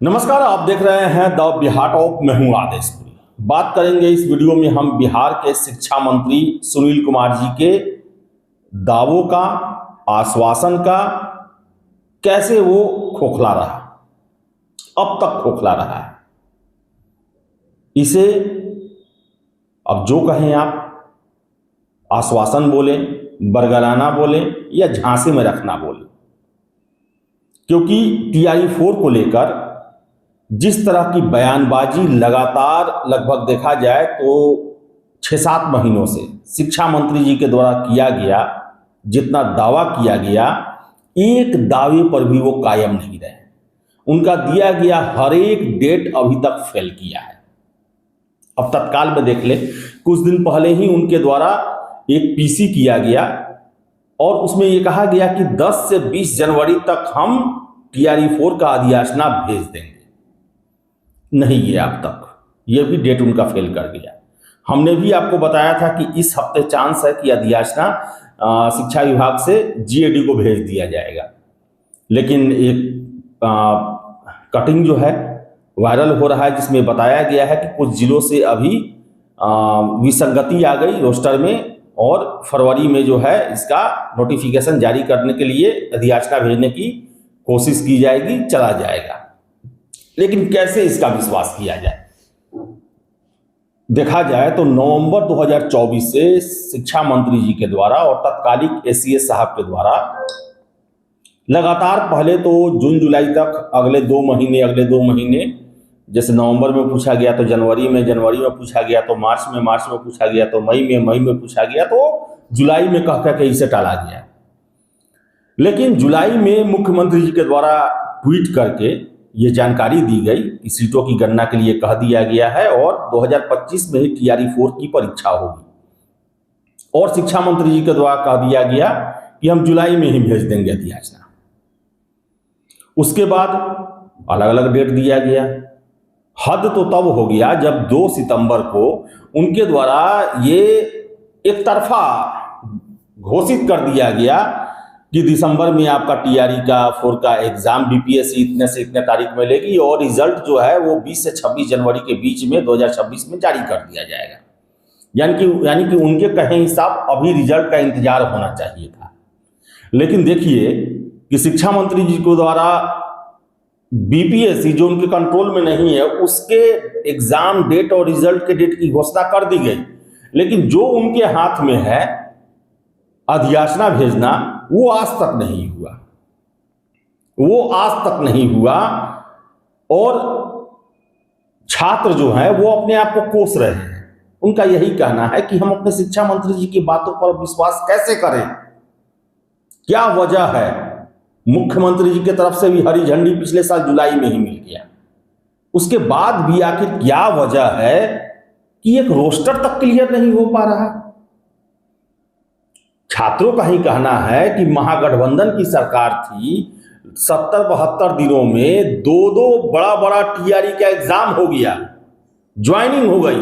नमस्कार, आप देख रहे हैं द बिहार टॉक। मैं हूं आदेशपुरी। बात करेंगे इस वीडियो में हम बिहार के शिक्षा मंत्री सुनील कुमार जी के दावों का, आश्वासन का, कैसे वो खोखला रहा, अब तक खोखला रहा है। इसे अब जो कहें आप, आश्वासन बोले, बरगलाना बोले या झांसे में रखना बोले, क्योंकि TRE-4 को लेकर जिस तरह की बयानबाजी लगातार लगभग देखा जाए तो 6-7 महीनों से शिक्षा मंत्री जी के द्वारा किया गया, जितना दावा किया गया, एक दावे पर भी वो कायम नहीं रहे। उनका दिया गया हर एक डेट अभी तक फेल किया है। अब तत्काल में देख ले, कुछ दिन पहले ही उनके द्वारा एक PC किया गया और उसमें ये कहा गया कि 10 से 20 जनवरी तक हम TRE-4 का अधियाचना भेज देंगे। नहीं गया अब तक, यह भी डेट उनका फेल कर गया। हमने भी आपको बताया था कि इस हफ्ते चांस है कि अधियाचना शिक्षा विभाग से GAD को भेज दिया जाएगा, लेकिन एक कटिंग जो है वायरल हो रहा है, जिसमें बताया गया है कि कुछ जिलों से अभी विसंगति आ गई रोस्टर में और फरवरी में जो है इसका नोटिफिकेशन जारी करने के लिए अधियाचना भेजने की कोशिश की जाएगी, चला जाएगा। लेकिन कैसे इसका विश्वास किया जाए? देखा जाए तो नवंबर 2024 से शिक्षा मंत्री जी के द्वारा और तत्कालिक ACS साहब के द्वारा लगातार, पहले तो जून जुलाई तक, अगले 2 महीने, जैसे नवंबर में पूछा गया तो जनवरी में पूछा गया तो मार्च में पूछा गया तो मई में पूछा गया तो जुलाई में कह के इसे टाला गया। लेकिन जुलाई में मुख्यमंत्री जी के द्वारा ट्वीट करके ये जानकारी दी गई कि सीटों की गणना के लिए कह दिया गया है और 2025 में ही TRE-4 की परीक्षा होगी और शिक्षा मंत्री जी के द्वारा कह दिया गया कि हम जुलाई में ही भेज देंगे अधियाचना। उसके बाद अलग अलग डेट दिया गया। हद तो तब हो गया जब 2 सितंबर को उनके द्वारा ये एक तरफा घोषित कर दिया गया कि दिसंबर में आपका TRE-4 का एग्जाम BPSC इतने से इतने तारीख में लेगी और रिजल्ट जो है वो 20 से 26 जनवरी के बीच में 2026 में जारी कर दिया जाएगा। यानी कि उनके कहे हिसाब अभी रिजल्ट का इंतजार होना चाहिए था। लेकिन देखिए कि शिक्षा मंत्री जी को द्वारा BPSC जो उनके कंट्रोल में नहीं है, उसके एग्जाम डेट और रिजल्ट के डेट की घोषणा कर दी गई, लेकिन जो उनके हाथ में है अधियाचना भेजना, वो आज तक नहीं हुआ। और छात्र जो हैं वो अपने आप को कोस रहे हैं। उनका यही कहना है कि हम अपने शिक्षा मंत्री जी की बातों पर विश्वास कैसे करें, क्या वजह है। मुख्यमंत्री जी की तरफ से भी हरी झंडी पिछले साल जुलाई में ही मिल गया, उसके बाद भी आखिर क्या वजह है कि एक रोस्टर तक क्लियर नहीं हो पा रहा। छात्रों का ही कहना है कि महागठबंधन की सरकार थी, 70-72 दिनों में 2 बड़ा TRE का एग्जाम हो गया, ज्वाइनिंग हो गई।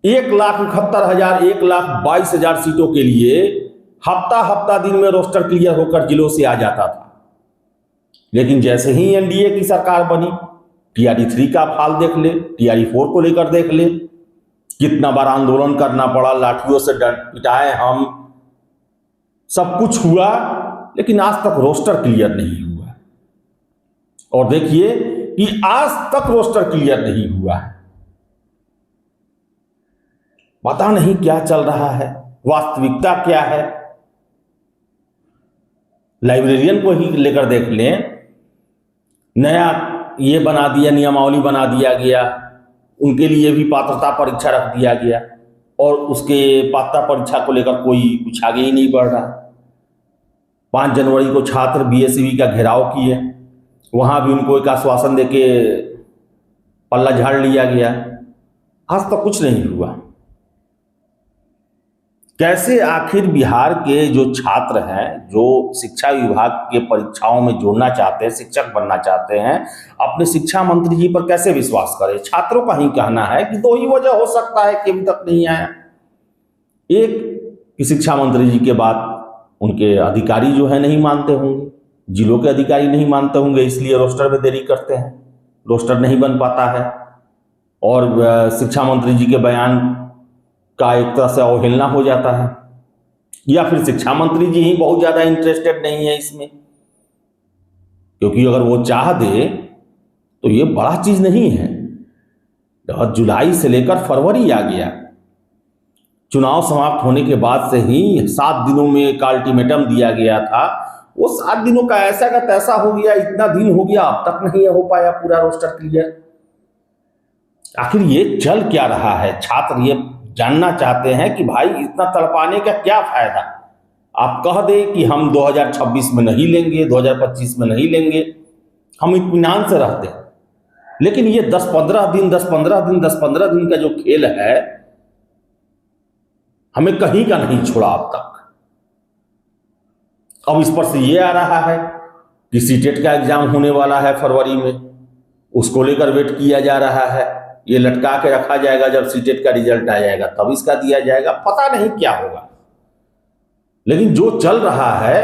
1,71,000 1,22,000 सीटों के लिए हफ्ता दिन में रोस्टर क्लियर होकर जिलों से आ जाता था। लेकिन जैसे ही NDA की सरकार बनी, TRE-3 का फाल देख ले, TRE-4 को लेकर देख ले, कितना बार आंदोलन करना पड़ा, लाठियों से पिटाए हम, सब कुछ हुआ, लेकिन आज तक रोस्टर क्लियर नहीं हुआ। और देखिए कि आज तक रोस्टर क्लियर नहीं हुआ है। पता नहीं क्या चल रहा है, वास्तविकता क्या है। लाइब्रेरियन को ही लेकर देख लें, नया ये बना दिया, नियमावली बना दिया गया, उनके लिए भी पात्रता परीक्षा रख दिया गया और उसके पात्रता परीक्षा को लेकर कोई कुछ आगे ही नहीं बढ़ रहा। 5 जनवरी को छात्र BSEB का घेराव किए, वहां भी उनको एक आश्वासन देके पल्ला झाड़ लिया गया। आज तक कुछ नहीं हुआ। कैसे आखिर बिहार के जो छात्र हैं, जो शिक्षा विभाग के परीक्षाओं में जुड़ना चाहते हैं, शिक्षक बनना चाहते हैं, अपने शिक्षा मंत्री जी पर कैसे विश्वास करें? छात्रों का ही कहना है कि 2 ही वजह हो सकता है कि अभी तक नहीं आया। एक कि शिक्षा मंत्री जी के बात उनके अधिकारी जो है नहीं मानते होंगे, जिलों के अधिकारी नहीं मानते होंगे, इसलिए रोस्टर में देरी करते हैं, रोस्टर नहीं बन पाता है और शिक्षा मंत्री जी के बयान का एक तरह से अवहेलना हो जाता है, या फिर शिक्षा मंत्री जी ही बहुत ज़्यादा इंटरेस्टेड नहीं है इसमें, क्योंकि अगर वो चाह दे तो ये बड़ा चीज़ नहीं है। जुलाई से लेकर फरवरी आ गया, चुनाव समाप्त होने के बाद से ही 7 दिनों में एक अल्टीमेटम दिया गया था, वो 7 दिनों का ऐसा का तैसा हो गया, इतना दिन हो गया, अब तक नहीं हो पाया पूरा रोस्टर क्लियर। आखिर ये चल क्या रहा है? छात्र ये जानना चाहते हैं कि भाई इतना तड़पाने का क्या फायदा। आप कह दें कि हम 2026 में नहीं लेंगे, 2025 में नहीं लेंगे, हम इत्मीनान से रहते हैं, लेकिन ये 10-15 दिन 10-15 दिन 10-15 दिन का जो खेल है, हमें कहीं का नहीं छोड़ा अब तक। अब इस पर से ये आ रहा है कि सीटेट का एग्जाम होने वाला है फरवरी में, उसको लेकर वेट किया जा रहा है, ये लटका के रखा जाएगा, जब सीटेट का रिजल्ट आ जाएगा तब इसका दिया जाएगा, पता नहीं क्या होगा। लेकिन जो चल रहा है,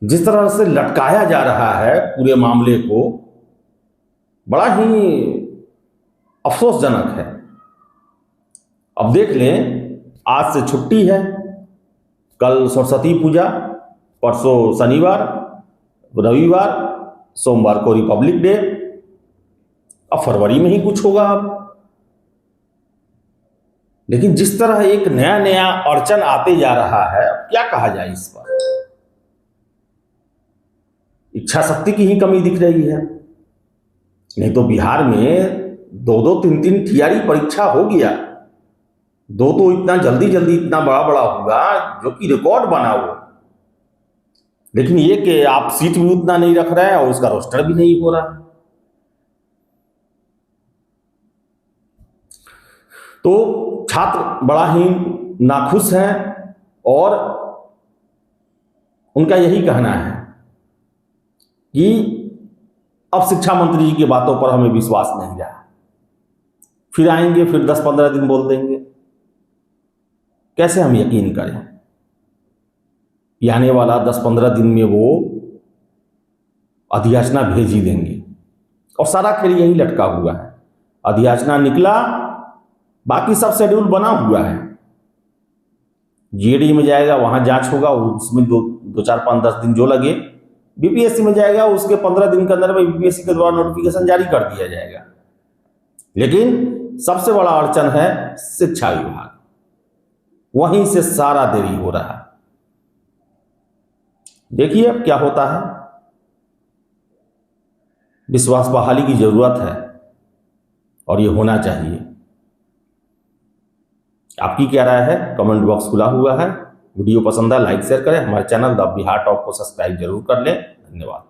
जिस तरह से लटकाया जा रहा है पूरे मामले को, बड़ा ही अफसोसजनक है। अब देख लें, आज से छुट्टी है, कल सरस्वती पूजा, परसों शनिवार, रविवार, सोमवार को रिपब्लिक डे, अब फरवरी में ही कुछ होगा अब। लेकिन जिस तरह एक नया नया अड़चन आते जा रहा है, क्या कहा जाए इस पर? इच्छा शक्ति की ही कमी दिख रही है। नहीं तो बिहार में 2-2, 3-3 थियरी परीक्षा हो गया, 2 तो इतना जल्दी जल्दी इतना बड़ा बड़ा होगा जो कि रिकॉर्ड बना वो। लेकिन ये कि आप सीट भी उतना नहीं रख रहे हैं और उसका रोस्टर भी नहीं हो रहा। तो छात्र बड़ा ही नाखुश हैं और उनका यही कहना है कि अब शिक्षा मंत्री जी की बातों पर हमें विश्वास नहीं रहा, फिर आएंगे, फिर 10-15 दिन बोल देंगे। कैसे हम यकीन करें कि आने वाला 10-15 दिन में वो अधियाचना भेज ही देंगे? और सारा खेल यही लटका हुआ है। अधियाचना निकला, बाकी सब शेड्यूल बना हुआ है। जीएडी में जाएगा, वहां जांच होगा, उसमें 2-4-5-10 दिन जो लगे। बीपीएससी में जाएगा, उसके 15 दिन के अंदर में बीपीएससी के द्वारा नोटिफिकेशन जारी कर दिया जाएगा। लेकिन सबसे बड़ा अड़चन है शिक्षा विभाग, वहीं से सारा देरी हो रहा है। देखिए अब क्या होता है। विश्वास बहाली की जरूरत है और ये होना चाहिए। आपकी क्या राय है? कमेंट बॉक्स खुला हुआ है। वीडियो पसंद है लाइक शेयर करें। हमारे चैनल द बिहार टॉप को सब्सक्राइब जरूर कर लें। धन्यवाद।